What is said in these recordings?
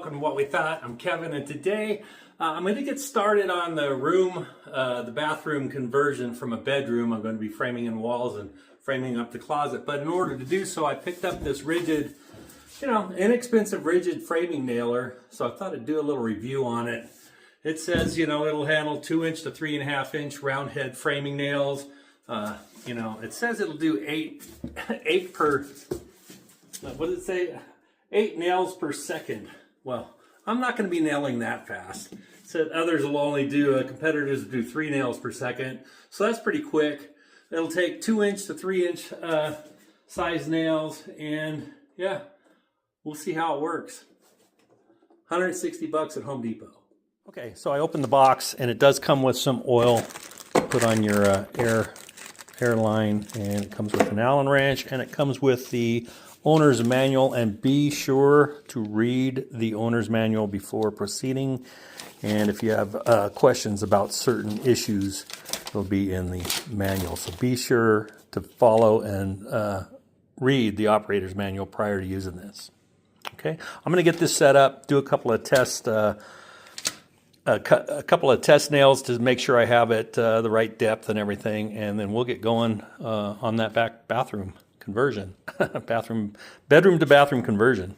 welcome to What We Thought. I'm Kevin, and today I'm going to get started on the bathroom conversion from a bedroom. I'm going to be framing in walls and framing up the closet, but in order to do so, I picked up this Ridgid, inexpensive Ridgid framing nailer, so I thought I'd do a little review on it. It says, it'll handle 2-inch to 3.5-inch round head framing nails. It says it'll do eight per, what did it say? 8 nails per second. Well, I'm not going to be nailing that fast. It said others will only do, competitors will do 3 nails per second. So that's pretty quick. It'll take 2-inch to 3-inch size nails, and yeah, we'll see how it works. $160 at Home Depot. Okay, so I opened the box, and it does come with some oil. Put on your air line, and it comes with an Allen wrench, and it comes with the owner's manual, and be sure to read the owner's manual before proceeding. And if you have questions about certain issues, they'll be in the manual. So be sure to follow and read the operator's manual prior to using this. Okay, I'm going to get this set up, do a couple of tests. A couple of test nails to make sure I have it the right depth and everything, and then we'll get going on that bathroom conversion, bedroom to bathroom conversion,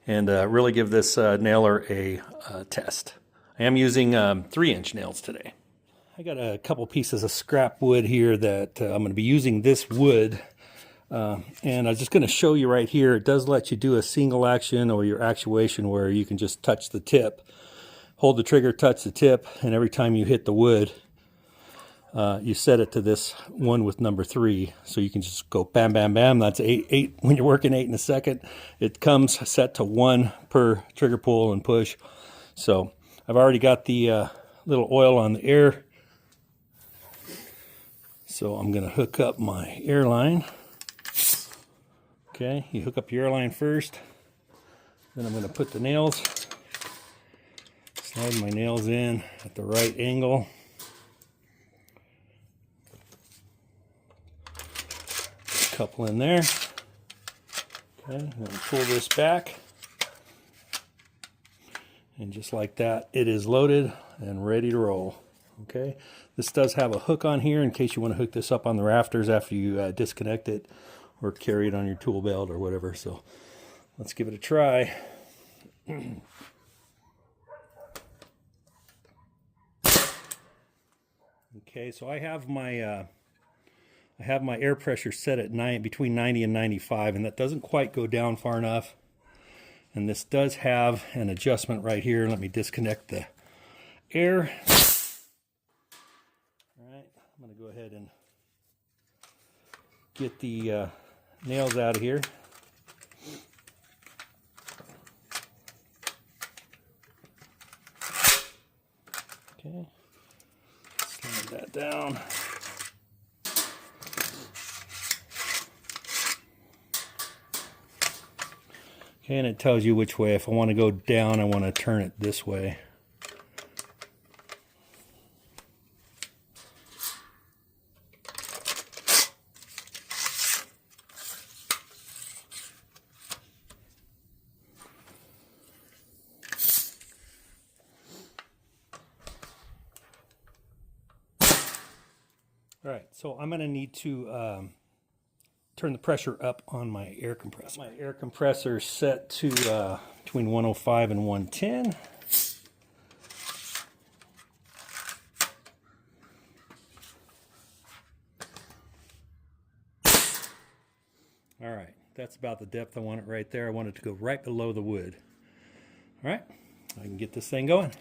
and really give this nailer a test. I am using 3-inch nails today. I got a couple pieces of scrap wood here that I'm going to be using this wood, and I'm just going to show you right here. It does let you do a single action or your actuation where you can just touch the tip. Hold the trigger, touch the tip, and every time you hit the wood, you set it to this one with number 3. So you can just go bam, bam, bam. That's 8. When you're working 8 in a second, it comes set to 1 per trigger pull and push. So I've already got the little oil on the air. So I'm going to hook up my air line. Okay, you hook up your air line first. Then I'm going to put the nails. Slide my nails in at the right angle. A couple in there. Okay, then pull this back. And just like that, it is loaded and ready to roll. Okay, this does have a hook on here in case you want to hook this up on the rafters after you disconnect it or carry it on your tool belt or whatever. So let's give it a try. Okay, so I have my air pressure set at between 90 and 95, and that doesn't quite go down far enough. And this does have an adjustment right here. Let me disconnect the air. All right, I'm going to go ahead and get the nails out of here. Okay. Slide that down. Okay, and it tells you which way. If I want to go down, I want to turn it this way. All right, so I'm going to need to turn the pressure up on my air compressor. My air compressor is set to between 105 and 110. All right, that's about the depth I want it right there. I want it to go right below the wood. All right, I can get this thing going.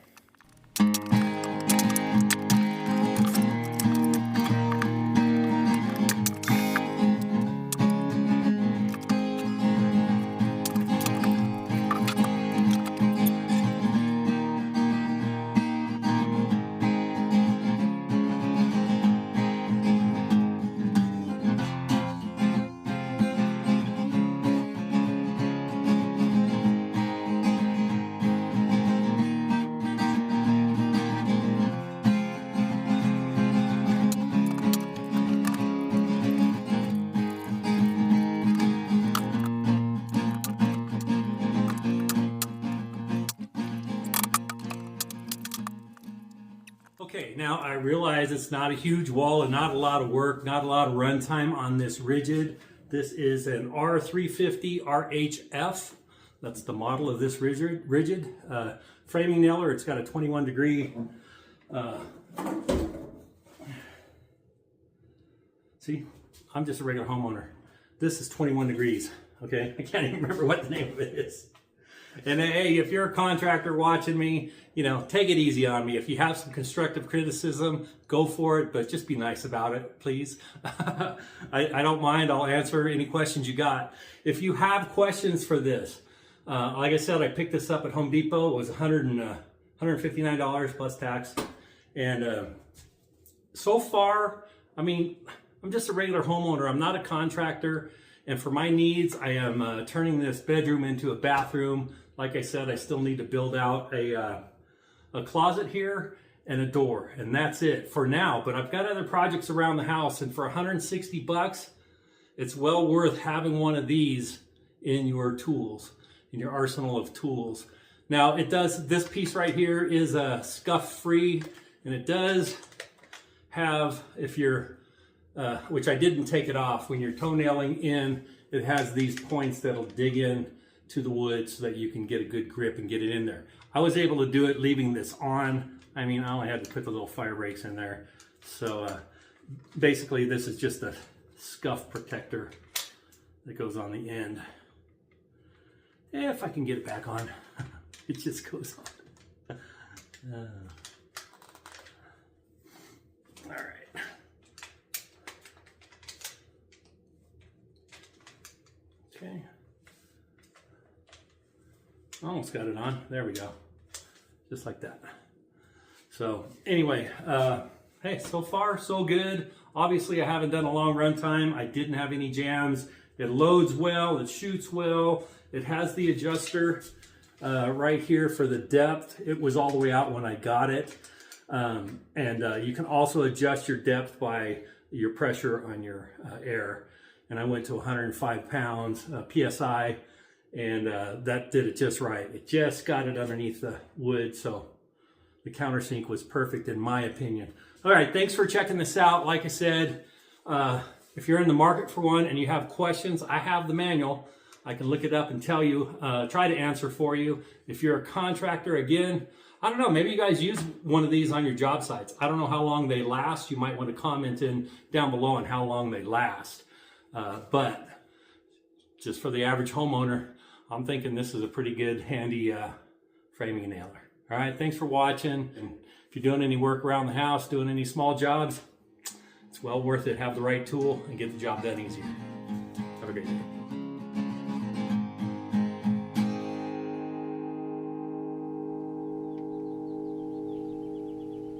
Okay, now I realize it's not a huge wall and not a lot of work, not a lot of runtime on this Ridgid. This is an R350RHF. That's the model of this Ridgid. Framing nailer, it's got a 21 degree. See, I'm just a regular homeowner. This is 21 degrees, okay? I can't even remember what the name of it is. And hey, if you're a contractor watching me, you know, take it easy on me. If you have some constructive criticism, go for it, but just be nice about it, please. I don't mind. I'll answer any questions you got. If you have questions for this, like I said, I picked this up at Home Depot. It was $159 plus tax. And so far, I mean, I'm just a regular homeowner. I'm not a contractor. And for my needs, I am turning this bedroom into a bathroom. Like I said, I still need to build out a closet here and a door, and that's it for now. But I've got other projects around the house, and for 160 bucks, it's well worth having one of these in your tools, in your arsenal of tools. Now, it does, this piece right here is scuff-free, and it does have, if you're which I didn't take it off. When you're toenailing in, it has these points that'll dig in to the wood so that you can get a good grip and get it in there. I was able to do it leaving this on. I mean, I only had to put the little fire brakes in there. So basically this is just a scuff protector that goes on the end. If I can get it back on, it just goes on. All right. Okay, almost got it on. There we go, just like that. So anyway, hey, so far so good. Obviously I haven't done a long run time. I didn't have any jams. It loads well, it shoots well. It has the adjuster right here for the depth. It was all the way out when I got it. You can also adjust your depth by your pressure on your air. And I went to 105 pounds PSI, and that did it just right. It just got it underneath the wood, so the countersink was perfect in my opinion. All right, thanks for checking this out. Like I said, if you're in the market for one and you have questions, I have the manual. I can look it up and tell you, try to answer for you. If you're a contractor, again, I don't know, maybe you guys use one of these on your job sites. I don't know how long they last. You might want to comment in down below on how long they last. But just for the average homeowner, I'm thinking this is a pretty good, handy framing nailer. All right, thanks for watching. And if you're doing any work around the house, doing any small jobs, it's well worth it. Have the right tool and get the job done easier. Have a great day.